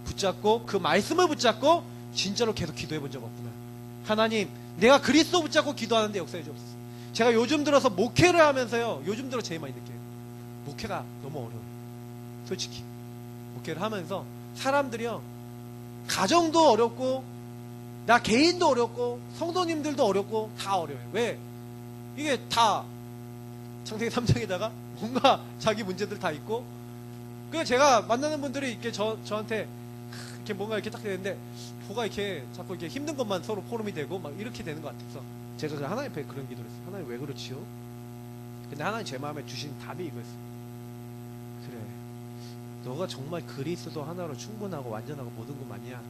붙잡고 그 말씀을 붙잡고 진짜로 계속 기도해 본 적 없구나. 하나님 내가 그리스도 붙잡고 기도하는데 역사해 주옵소서. 제가 요즘 들어서 목회를 하면서요. 요즘 들어 제일 많이 느껴요. 목회가 너무 어려워요. 솔직히 목회를 하면서 사람들이요. 가정도 어렵고 나 개인도 어렵고 성도님들도 어렵고 다 어려워요. 왜? 이게 다 창세기 3장에다가 뭔가 자기 문제들 다 있고 그래서 제가 만나는 분들이 이렇게 저한테 이렇게 뭔가 이렇게 딱 되는데 뭐가 이렇게 자꾸 이렇게 힘든 것만 서로 포럼이 되고 막 이렇게 되는 것 같아서 제가 하나님 앞에 그런 기도를 했어요. 하나님 왜 그렇지요? 근데 하나님 제 마음에 주신 답이 이거였어요. 그래 너가 정말 그리스도 하나로 충분하고 완전하고 모든 것만이야.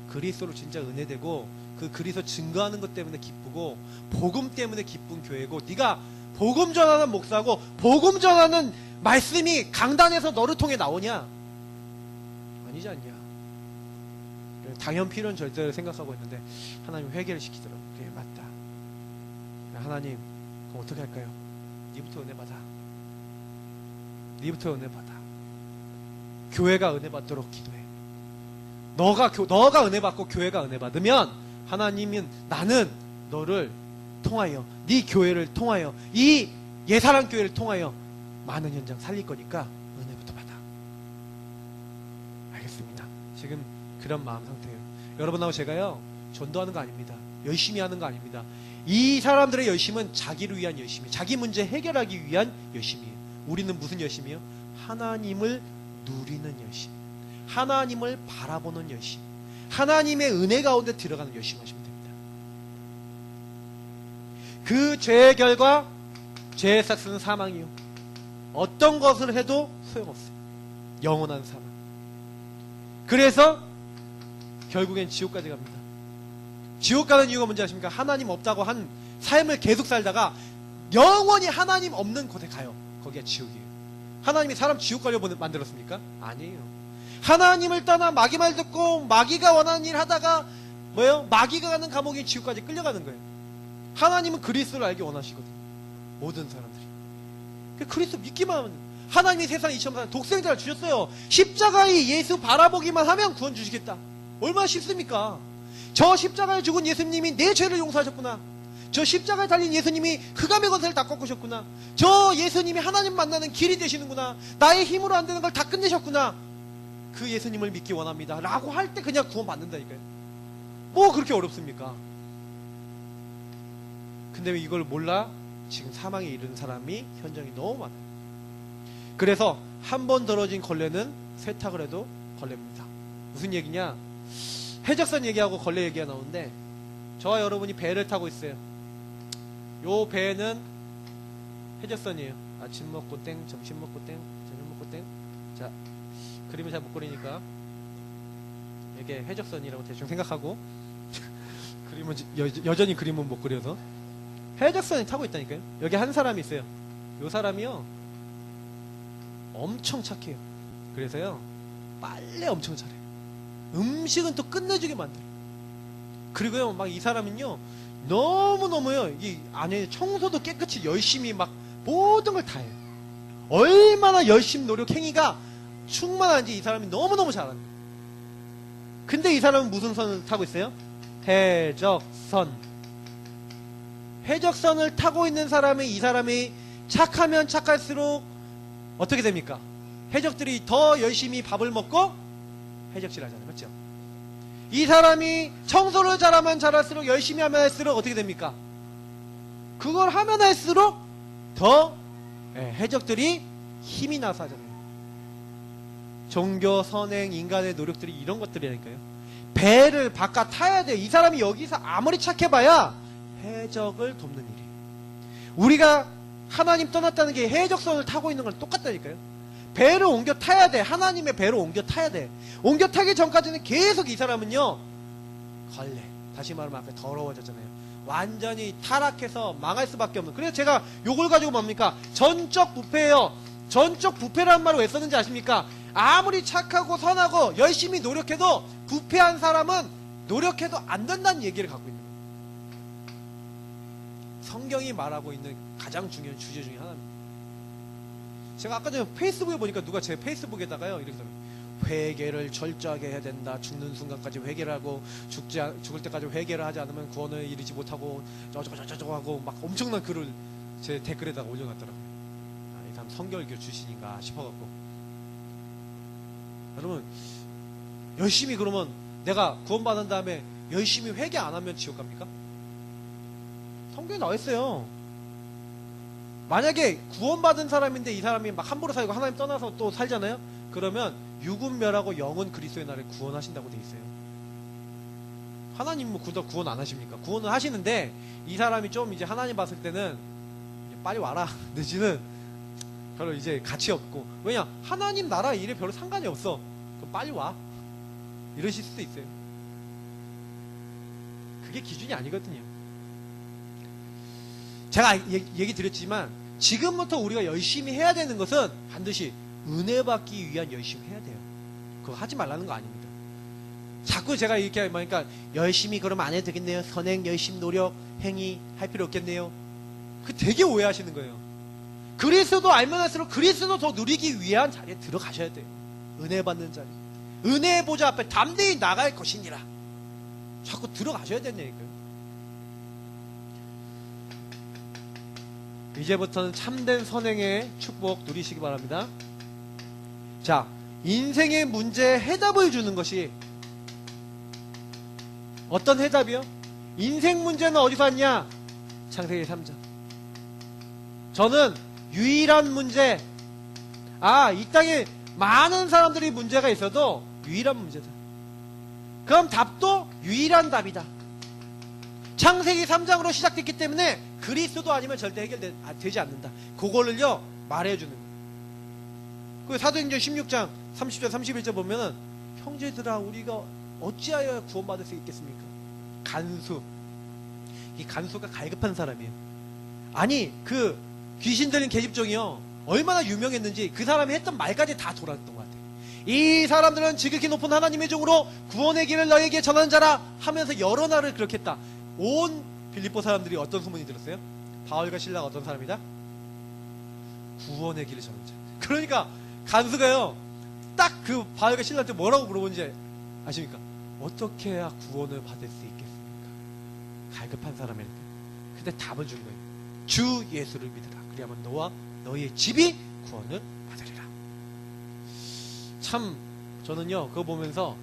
그리스도로 진짜 은혜되고 그 그리스도 증거하는 것 때문에 기쁘고 복음 때문에 기쁜 교회고 네가 복음 전하는 목사고 복음 전하는 말씀이 강단에서 너를 통해 나오냐? 아니지 않냐? 당연 필요한 절대를 생각하고 있는데 하나님 회개를 시키더라고. 그래 맞다. 하나님 그럼 어떻게 할까요? 니부터 은혜 받아. 니부터 은혜 받아. 교회가 은혜 받도록 기도해. 너가 은혜 받고 교회가 은혜 받으면 하나님은 나는 너를 통하여 네 교회를 통하여 이 예사랑 교회를 통하여 많은 현장 살릴 거니까 은혜부터 받아. 알겠습니다. 지금 그런 마음 상태예요. 여러분하고 제가요 전도하는 거 아닙니다. 열심히 하는 거 아닙니다. 이 사람들의 열심은 자기를 위한 열심이, 자기 문제 해결하기 위한 열심이에요. 우리는 무슨 열심이요? 하나님을 누리는 열심, 하나님을 바라보는 열심, 하나님의 은혜 가운데 들어가는 열심 하시면 됩니다. 그 죄의 결과 죄의 삭스는 사망이요. 어떤 것을 해도 소용없어요. 영원한 사망. 그래서 결국엔 지옥까지 갑니다. 지옥 가는 이유가 뭔지 아십니까? 하나님 없다고 한 삶을 계속 살다가 영원히 하나님 없는 곳에 가요. 거기가 지옥이에요. 하나님이 사람 지옥 가려고 만들었습니까? 아니에요. 하나님을 떠나 마귀 말 듣고 마귀가 원하는 일 하다가 뭐예요? 마귀가 가는 감옥에 지옥까지 끌려가는 거예요. 하나님은 그리스도를 알기 원하시거든요. 모든 사람들이. 그리스도 믿기만 하면 하나님이 세상 이처럼 독생자를 주셨어요. 십자가에 예수 바라보기만 하면 구원 주시겠다. 얼마나 쉽습니까? 저 십자가에 죽은 예수님이 내 죄를 용서하셨구나. 저 십자가에 달린 예수님이 흑암의 권세를 다 꺾으셨구나. 저 예수님이 하나님 만나는 길이 되시는구나. 나의 힘으로 안 되는 걸 다 끝내셨구나. 그 예수님을 믿기 원합니다. 라고 할 때 그냥 구원 받는다니까요. 뭐 그렇게 어렵습니까? 근데 왜 이걸 몰라? 지금 사망에 이르는 사람이 현장이 너무 많아요. 그래서 한 번 떨어진 걸레는 세탁을 해도 걸레입니다. 무슨 얘기냐? 해적선 얘기하고 걸레 얘기가 나오는데 저와 여러분이 배를 타고 있어요. 요 배는 해적선이에요. 아침 먹고 땡, 점심 먹고 땡, 저녁 먹고 땡. 자, 그림을 잘 못 그리니까 이게 해적선이라고 대충 생각하고 그림은 여전히 그림은 못 그려서 해적선이 타고 있다니까요. 여기 한 사람이 있어요. 요 사람이요 엄청 착해요. 그래서요 빨래 엄청 잘해요. 음식은 또 끝내주게 만들어요. 그리고요 막 이 사람은요 너무너무요 이 안에 청소도 깨끗이 열심히 막 모든 걸 다 해요. 얼마나 열심 노력 행위가 충만한지 이 사람이 너무너무 잘합니다. 근데 이 사람은 무슨 선을 타고 있어요? 해적선. 해적선을 타고 있는 사람이 이 사람이 착하면 착할수록 어떻게 됩니까? 해적들이 더 열심히 밥을 먹고 해적질 하잖아요. 맞죠? 이 사람이 청소를 잘하면 잘할수록 열심히 하면 할수록 어떻게 됩니까? 그걸 하면 할수록 더 해적들이 힘이 나서 하잖아요. 종교, 선행, 인간의 노력들이 이런 것들이라니까요. 배를 바깥 타야 돼요. 이 사람이 여기서 아무리 착해봐야 해적을 돕는 일이에요. 우리가 하나님 떠났다는 게 해적선을 타고 있는 건 똑같다니까요. 배를 옮겨 타야 돼. 하나님의 배로 옮겨 타야 돼. 옮겨 타기 전까지는 계속 이 사람은요, 걸레. 다시 말하면 앞에 더러워졌잖아요. 완전히 타락해서 망할 수밖에 없는. 그래서 제가 요걸 가지고 뭡니까? 전적 부패예요. 전적 부패라는 말을 왜 썼는지 아십니까? 아무리 착하고 선하고 열심히 노력해도 부패한 사람은 노력해도 안 된다는 얘기를 갖고 있는 거예요. 성경이 말하고 있는 가장 중요한 주제 중에 하나입니다. 제가 아까 전에 페이스북에 보니까 누가 제 페이스북에다가요, 이렇게 써요. 회개를 철저하게 해야 된다. 죽는 순간까지 회개를 하고 죽을 때까지 회개를 하지 않으면 구원을 이루지 못하고 저저저저저 하고 막 엄청난 글을 제 댓글에다가 올려놨더라고요. 아, 이 사람 성결교 출신인가 싶어갖고. 여러분, 열심히 그러면 내가 구원받은 다음에 열심히 회개 안 하면 지옥 갑니까? 성경에 나와 있어요. 만약에 구원받은 사람인데 이 사람이 막 함부로 살고 하나님 떠나서 또 살잖아요? 그러면 육은 멸하고 영은 그리스도의 날에 구원하신다고 돼 있어요. 하나님 뭐 구원 안 하십니까? 구원은 하시는데 이 사람이 좀 이제 하나님 봤을 때는 빨리 와라 내지는 별로 이제 가치 없고, 왜냐? 하나님 나라 일에 별로 상관이 없어. 그럼 빨리 와 이러실 수도 있어요. 그게 기준이 아니거든요. 제가 얘기 드렸지만 지금부터 우리가 열심히 해야 되는 것은 반드시 은혜 받기 위한 열심히 해야 돼요. 그거 하지 말라는 거 아닙니다. 자꾸 제가 이렇게 하니까 열심히 그러면 안 해도 되겠네요. 선행, 열심, 노력, 행위 할 필요 없겠네요. 그 되게 오해하시는 거예요. 그리스도 알면 할수록 그리스도 더 누리기 위한 자리에 들어가셔야 돼요. 은혜 받는 자리. 은혜의 보좌 앞에 담대히 나갈 것이니라. 자꾸 들어가셔야 된다니까요. 이제부터는 참된 선행의 축복 누리시기 바랍니다. 자, 인생의 문제에 해답을 주는 것이 어떤 해답이요? 인생 문제는 어디서 왔냐? 창세기 3장. 저는 유일한 문제, 이 땅에 많은 사람들이 문제가 있어도 유일한 문제다. 그럼 답도 유일한 답이다. 창세기 3장으로 시작됐기 때문에 그리스도 아니면 절대 해결되지 않는다. 그거를요 말해주는 거예요. 그 사도행전 16장 30절 31절 보면은 형제들아 우리가 어찌하여 구원받을 수 있겠습니까? 간수. 이 간수가 갈급한 사람이에요. 아니 그 귀신 들린 계집종이요 얼마나 유명했는지 그 사람이 했던 말까지 다 돌았던 것 같아요. 이 사람들은 지극히 높은 하나님의 종으로 구원의 길을 너에게 전하는 자라 하면서 여러 날을 그렇게 했다. 온 빌립보 사람들이 어떤 소문이 들었어요? 바울과 실라가 어떤 사람이다? 구원의 길을 전하는 자. 그러니까 간수가요 딱 그 바울과 실라한테 뭐라고 물어본지 아십니까? 어떻게 해야 구원을 받을 수 있겠습니까? 갈급한 사람이니까. 근데 답을 준 거예요. 주 예수를 믿으라. 그리하면 너와 너희의 집이 구원을 받으리라. 참 저는요 그거 보면서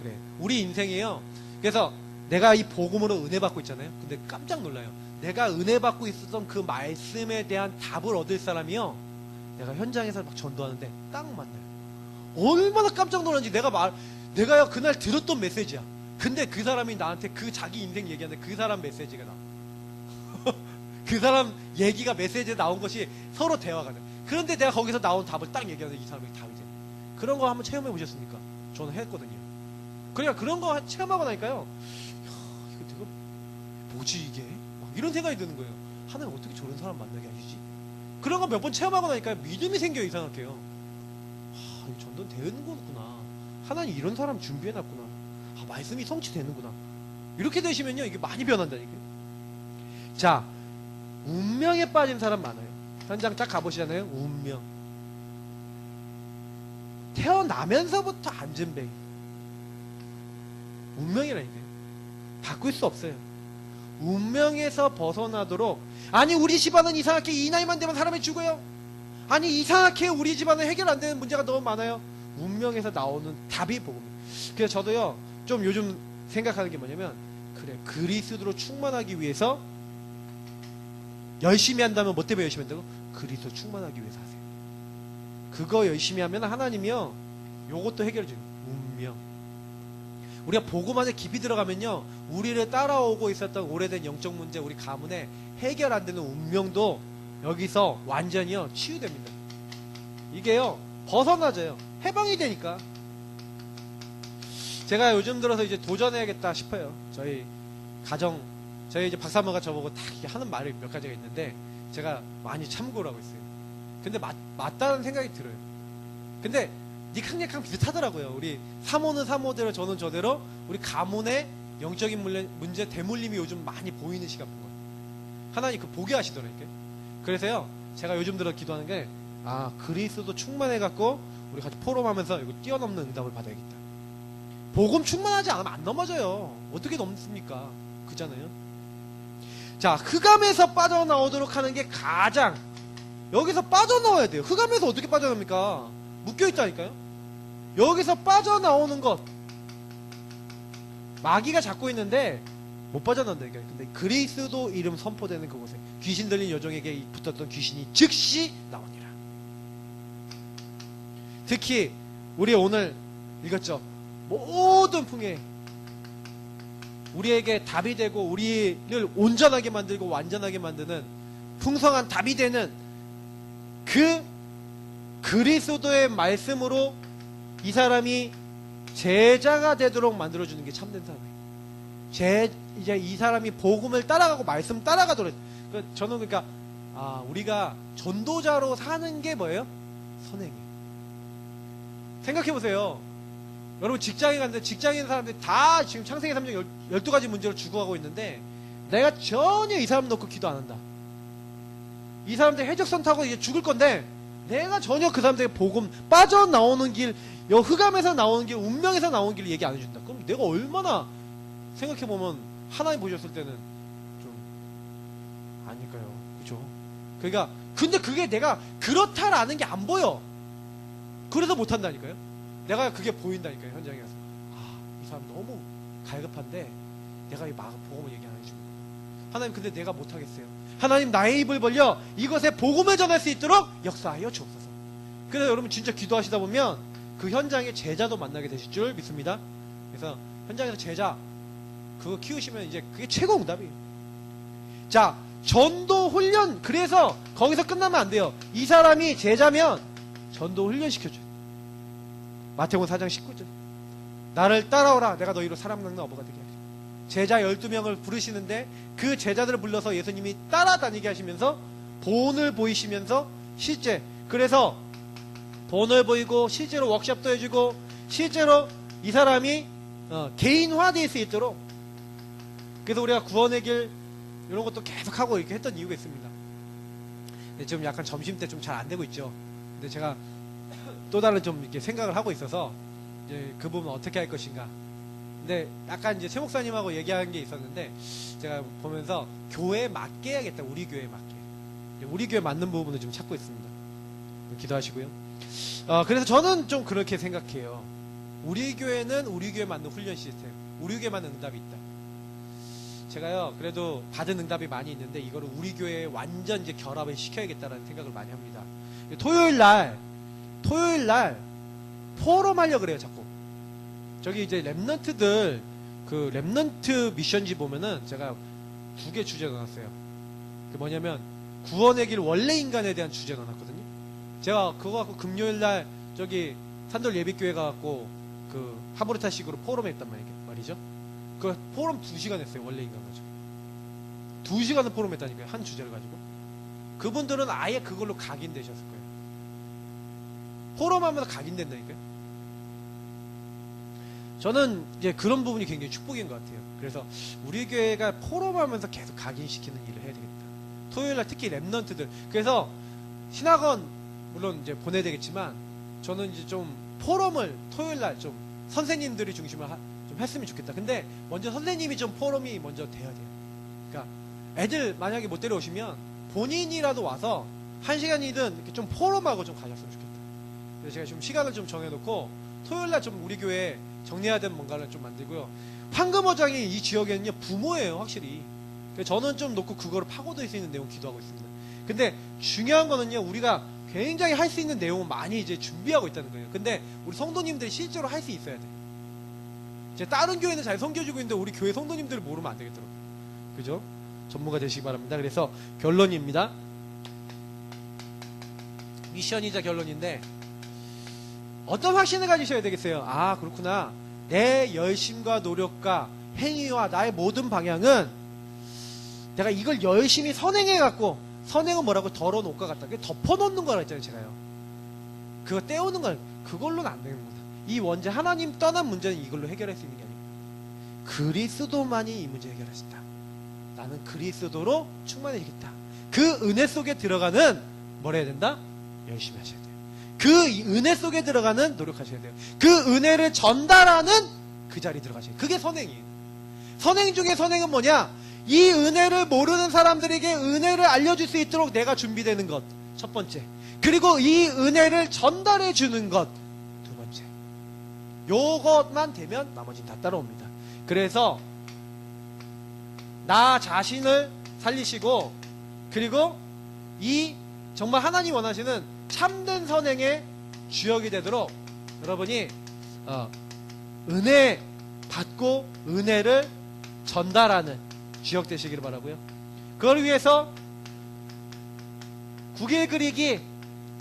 그래 우리 인생이에요. 그래서 내가 이 복음으로 은혜 받고 있잖아요. 근데 깜짝 놀라요. 내가 은혜 받고 있었던 그 말씀에 대한 답을 얻을 사람이요 내가 현장에서 막 전도하는데 딱 만나요. 얼마나 깜짝 놀랐는지. 내가요 그날 들었던 메시지야. 근데 그 사람이 나한테 그 자기 인생 얘기하는데 그 사람 메시지가 나와. 그 사람 얘기가 메시지에 나온 것이 서로 대화가 돼. 그런데 내가 거기서 나온 답을 딱 얘기하는데 이 사람이 답이 돼. 그런 거 한번 체험해 보셨습니까? 저는 했거든요. 그러니까 그런 거 체험하고 나니까요 이거 내가 뭐지 이게? 막 이런 생각이 드는 거예요. 하나님 어떻게 저런 사람 만나게 하시지? 그런 거 몇 번 체험하고 나니까 믿음이 생겨요. 이상하게요. 이거 전도는 되는 거구나. 하나님 이런 사람 준비해놨구나. 말씀이 성취되는구나. 이렇게 되시면요 이게 많이 변한다니까요. 자, 운명에 빠진 사람 많아요. 현장 딱 가보시잖아요. 운명. 태어나면서부터 안전뱅이. 운명이라니까요. 바꿀 수 없어요. 운명에서 벗어나도록. 아니 우리 집안은 이상하게 이 나이만 되면 사람이 죽어요. 아니 이상하게 우리 집안은 해결 안 되는 문제가 너무 많아요. 운명에서 나오는 답이 복음이에요. 그래서 저도요 좀 요즘 생각하는 게 뭐냐면 그래 그리스도로 충만하기 위해서 열심히 한다면 뭐 때문에 열심히 한다고? 그리스도 충만하기 위해서 하세요. 그거 열심히 하면 하나님이요 요것도 해결해 줘요. 운명. 우리가 복음 안에 깊이 들어가면요 우리를 따라오고 있었던 오래된 영적 문제, 우리 가문에 해결 안 되는 운명도 여기서 완전히요 치유됩니다. 이게요 벗어나져요. 해방이 되니까. 제가 요즘 들어서 이제 도전해야겠다 싶어요. 저희 가정, 저희 이제 박사모가 저보고 딱 하는 말이 몇 가지가 있는데 제가 많이 참고를 하고 있어요. 근데 맞다는 생각이 들어요. 근데 닉항닉항 비슷하더라고요. 우리 사모는 사모대로 저는 저대로 우리 가문의 영적인 문제 대물림이 요즘 많이 보이는 시간 본 거예요. 하나님 그 보게 하시더라고요. 그래서요 제가 요즘 들어 기도하는 게 그리스도 충만해갖고 우리 같이 포럼하면서 이거 뛰어넘는 응답을 받아야겠다. 복음 충만하지 않으면 안 넘어져요. 어떻게 넘습니까? 그잖아요. 자, 흑암에서 빠져나오도록 하는 게 가장 여기서 빠져나와야 돼요. 흑암에서 어떻게 빠져나옵니까? 묶여있다니까요. 여기서 빠져나오는 것 마귀가 잡고 있는데 못 빠져나온다니까요. 근데 그리스도 이름 선포되는 그곳에 귀신 들린 여종에게 붙었던 귀신이 즉시 나오니라. 특히 우리 오늘 읽었죠. 모든 풍에 우리에게 답이 되고 우리를 온전하게 만들고 완전하게 만드는 풍성한 답이 되는 그 그리스도의 말씀으로 이 사람이 제자가 되도록 만들어주는 게 참된 사람이에요. 이제 이 사람이 복음을 따라가고 말씀 따라가도록. 저는 그러니까 우리가 전도자로 사는 게 뭐예요? 선행이에요. 생각해보세요. 여러분 직장에 갔는데 직장인 사람들이 다 지금 창세기 3장 12가지 문제로 죽어가고 있는데 내가 전혀 이 사람 놓고 기도 안 한다. 이 사람들 해적선 타고 이제 죽을 건데 내가 전혀 그 사람들에게 복음 빠져나오는 길, 흑암에서 나오는 길, 운명에서 나오는 길을 얘기 안 해준다. 그럼 내가 얼마나 생각해보면 하나님 보셨을 때는 좀 아닐까요? 그죠? 그러니까 근데 그게 내가 그렇다라는 게 안 보여. 그래서 못한다니까요. 내가 그게 보인다니까요. 현장에 가서 이 사람 너무 갈급한데 내가 이 복음을 얘기 안 해주고 하나님 근데 내가 못하겠어요. 하나님 나의 입을 벌려 이것에 복음을 전할 수 있도록 역사하여 주옵소서. 그래서 여러분 진짜 기도하시다 보면 그 현장에 제자도 만나게 되실 줄 믿습니다. 그래서 현장에서 제자 그거 키우시면 이제 그게 최고 응답이에요. 자, 전도 훈련. 그래서 거기서 끝나면 안 돼요. 이 사람이 제자면 전도 훈련 시켜줘요. 마태복음 4장 19절 나를 따라오라 내가 너희로 사람 낚는 어부가 되게 하리라. 제자 12명을 부르시는데 그 제자들을 불러서 예수님이 따라다니게 하시면서 본을 보이시면서 실제 그래서 본을 보이고 실제로 워크숍도 해주고 실제로 이 사람이 개인화될 수 있도록 그래서 우리가 구원의 길 이런 것도 계속하고 이렇게 했던 이유가 있습니다. 근데 지금 약간 점심때 좀 잘 안 되고 있죠. 근데 제가 또 다른 좀 이렇게 생각을 하고 있어서 이제 그 부분 어떻게 할 것인가. 근데 약간 이제 최 목사님하고 얘기한 게 있었는데 제가 보면서 교회에 맞게 해야겠다. 우리 교회에 맞게. 우리 교회에 맞는 부분을 좀 찾고 있습니다. 기도하시고요. 그래서 저는 좀 그렇게 생각해요. 우리 교회는 우리 교회에 맞는 훈련 시스템, 우리 교회에 맞는 응답이 있다. 제가요 그래도 받은 응답이 많이 있는데 이거를 우리 교회에 완전 이제 결합을 시켜야겠다라는 생각을 많이 합니다. 토요일 날 포럼 하려고 그래요. 자꾸 저기 이제 랩넌트들 그 랩넌트 미션지 보면은 제가 2개 주제 넣어놨어요. 그 뭐냐면 구원의 길 원래 인간에 대한 주제 넣어놨거든요. 제가 그거 갖고 금요일 날 저기 산돌 예비교회 가갖고 그 하브르타식으로 포럼 했단 말이죠. 그 포럼 2시간 했어요. 원래 인간 가지고 2시간을 포럼 했다니까요. 한 주제를 가지고. 그분들은 아예 그걸로 각인되셨을 거예요. 포럼하면서 각인된다니까요. 저는 이제 그런 부분이 굉장히 축복인 것 같아요. 그래서 우리 교회가 포럼하면서 계속 각인시키는 일을 해야 되겠다. 토요일날 특히 랩넌트들. 그래서 신학원 물론 이제 보내야 되겠지만 저는 이제 좀 포럼을 토요일날 좀 선생님들이 중심으로 좀 했으면 좋겠다. 근데 먼저 선생님이 좀 포럼이 먼저 돼야 돼요. 그러니까 애들 만약에 못 데려오시면 본인이라도 와서 1시간이든 이렇게 좀 포럼하고 좀 가셨으면 좋겠다. 그래서 제가 좀 시간을 좀 정해놓고 토요일날 좀 우리 교회 정리해야 되는 뭔가를 좀 만들고요. 황금어장이 이 지역에는요 부모예요 확실히. 그래서 저는 좀 놓고 그거를 파고들 수 있는 내용 기도하고 있습니다. 근데 중요한 거는요 우리가 굉장히 할 수 있는 내용을 많이 이제 준비하고 있다는 거예요. 근데 우리 성도님들이 실제로 할 수 있어야 돼. 이제 다른 교회는 잘 섬겨주고 있는데 우리 교회 성도님들을 모르면 안 되겠더라고요. 그죠? 전무가 되시기 바랍니다. 그래서 결론입니다. 미션이자 결론인데, 어떤 확신을 가지셔야 되겠어요? 아, 그렇구나. 내 열심과 노력과 행위와 나의 모든 방향은 내가 이걸 열심히 선행해갖고, 선행은 뭐라고? 더러운 옷과 같다. 그게 덮어놓는 거라 했잖아요, 제가요. 그거 떼우는 건 그걸로는 안 되는 겁니다. 이 원죄, 하나님 떠난 문제는 이걸로 해결할 수 있는 게 아닙니다. 그리스도만이 이 문제 해결하신다. 나는 그리스도로 충만해지겠다. 그 은혜 속에 들어가는 뭘 해야 된다? 열심히 하셔야 돼요. 그 은혜 속에 들어가는 노력하셔야 돼요. 그 은혜를 전달하는 그 자리에 들어가셔야 돼요. 그게 선행이에요. 선행 중에 선행은 뭐냐? 이 은혜를 모르는 사람들에게 은혜를 알려줄 수 있도록 내가 준비되는 것, 첫 번째. 그리고 이 은혜를 전달해 주는 것, 두 번째. 요것만 되면 나머지는 다 따라옵니다. 그래서 나 자신을 살리시고, 그리고 이 정말 하나님 원하시는 참된 선행의 주역이 되도록 여러분이 은혜 받고 은혜를 전달하는 주역 되시기를 바라고요. 그걸 위해서 국일 그리기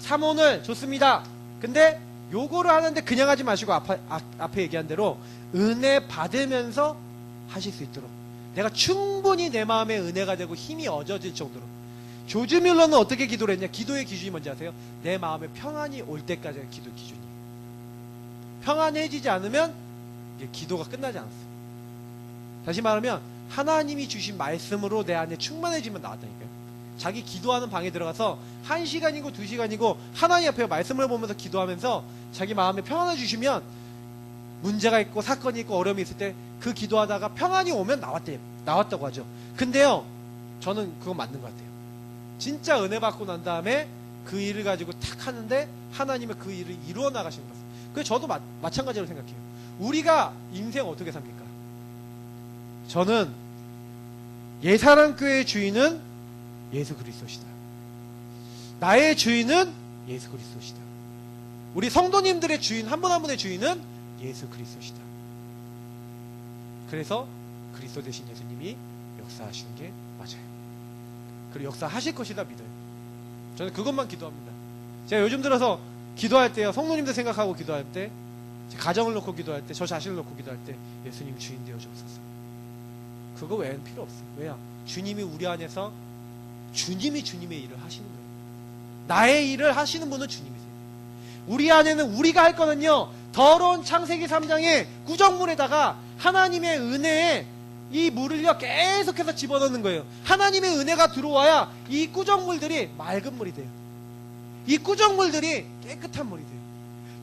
3원을 줬습니다. 근데 요거를 하는데 그냥 하지 마시고 앞에 얘기한 대로 은혜 받으면서 하실 수 있도록, 내가 충분히 내 마음에 은혜가 되고 힘이 얻어질 정도로. 조지 뮬러는 어떻게 기도를 했냐? 기도의 기준이 뭔지 아세요? 내 마음에 평안이 올 때까지가 기도 기준이에요. 평안해지지 않으면 이게 기도가 끝나지 않았어요. 다시 말하면 하나님이 주신 말씀으로 내 안에 충만해지면 나왔다니까요. 자기 기도하는 방에 들어가서 1시간이고 2시간이고 하나님 앞에 말씀을 보면서 기도하면서 자기 마음에 평안을 주시면, 문제가 있고 사건이 있고 어려움이 있을 때 그 기도하다가 평안이 오면 나왔다고 하죠. 근데요, 저는 그거 맞는 것 같아요. 진짜 은혜 받고 난 다음에 그 일을 가지고 탁 하는데 하나님의 그 일을 이루어 나가시는 것 같아요. 그래서 저도 마찬가지로 생각해요. 우리가 인생 어떻게 삽니까? 저는 예사랑교회의 주인은 예수 그리스도시다. 나의 주인은 예수 그리스도시다. 우리 성도님들의 주인, 한 분 한 분의 주인은 예수 그리스도시다. 그래서 그리스도 되신 예수님이 역사하시는 게 맞아요. 그리고 역사하실 것이다 믿어요. 저는 그것만 기도합니다. 제가 요즘 들어서 기도할 때요, 성도님들 생각하고 기도할 때, 제 가정을 놓고 기도할 때, 저 자신을 놓고 기도할 때, 예수님 주인 되어 주옵소서. 그거 외에는 필요 없어요. 왜야? 주님이 우리 안에서 주님이 주님의 일을 하시는 거예요. 나의 일을 하시는 분은 주님이세요. 우리 안에는 우리가 할 거는요, 더러운 창세기 3장의 구정물에다가 하나님의 은혜에 이 물을요 계속해서 집어넣는 거예요. 하나님의 은혜가 들어와야 이 꾸정물들이 맑은 물이 돼요. 이 꾸정물들이 깨끗한 물이 돼요.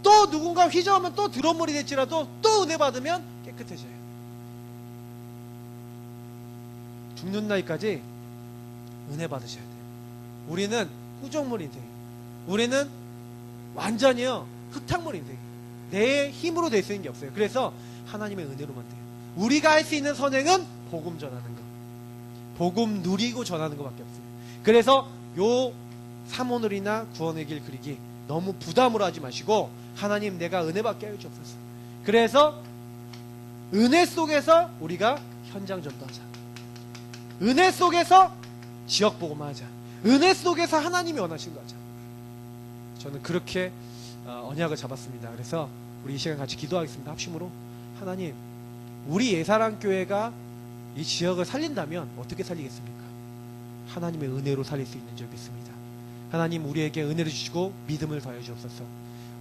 또 누군가 휘저으면 또 더러운 물이 될지라도 또 은혜 받으면 깨끗해져요. 죽는 날까지 은혜 받으셔야 돼요. 우리는 꾸정물 인생, 우리는 완전히요 흙탕물 인생, 내 힘으로 될 수 있는 게 없어요. 그래서 하나님의 은혜로만 돼요. 우리가 할 수 있는 선행은 복음 전하는 거, 복음 누리고 전하는 것밖에 없어요. 그래서 요 삼오늘이나 구원의 길 그리기 너무 부담으로 하지 마시고, 하나님 내가 은혜 받게 하여 주옵소서. 그래서 은혜 속에서 우리가 현장 전도하자. 은혜 속에서 지역 복음하자. 은혜 속에서 하나님이 원하신 거 하자. 저는 그렇게 언약을 잡았습니다. 그래서 우리 이 시간 같이 기도하겠습니다. 합심으로. 하나님, 우리 예사랑교회가 이 지역을 살린다면 어떻게 살리겠습니까? 하나님의 은혜로 살릴 수 있는 줄 믿습니다. 하나님, 우리에게 은혜를 주시고 믿음을 더해 주옵소서.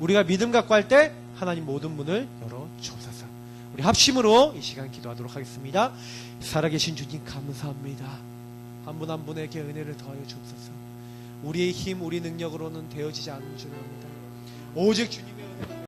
우리가 믿음 갖고 할 때 하나님 모든 문을 열어 주옵소서. 우리 합심으로 이 시간 기도하도록 하겠습니다. 살아계신 주님 감사합니다. 한 분 한 분에게 은혜를 더해 주옵소서. 우리의 힘, 우리 능력으로는 되어지지 않는 줄 압니다. 오직 주님